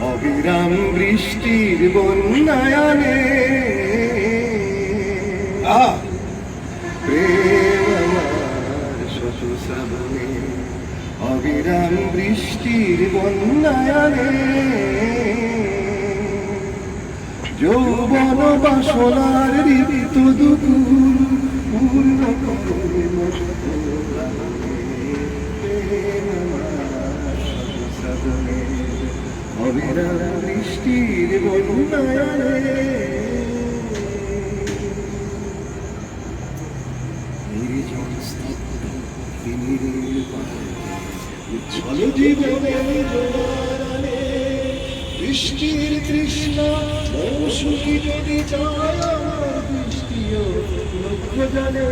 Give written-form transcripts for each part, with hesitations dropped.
অবিরাম বৃষ্টির বন্যায়নে প্রেম আমার শত শ্রাবণে অবিরাম বৃষ্টির বন্যায়নে যৌবন বাসনার ঋতু দুকুল পূর্ণ করে অবিরাম বৃষ্টির বন্যায়নে নির্জন স্তব্ধ তিমিরের উজ্জ্বল জীবনের জোয়ারে বৃষ্টির তৃষ্ণা মৌসুমী যদি চায় আমার বৃষ্টিও লক্ষ্য জানে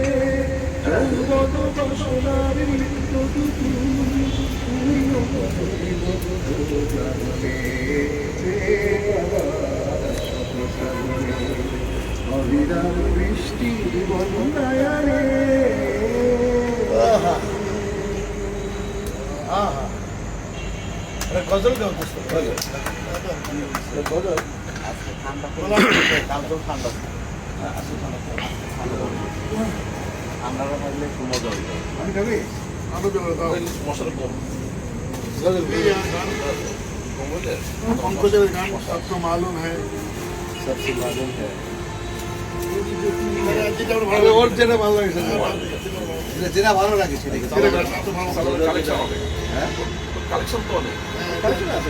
যৌবন বাসনার ঋতু দুকুল পূর্ণ করে অবিরাম বৃষ্টির বন্যায়নে গজল গাও গজল ঠান্ডা থাকলে একটু মজা হইত আমি খাবি মশলা কম पंकज गान सबको मालूम है सबसे मालूम है और जेना ভালো লাগে যেটা ভালো লাগে সেটা কালেকশন হবে হ্যাঁ কালেকশন তো অনেক কালেকশন আছে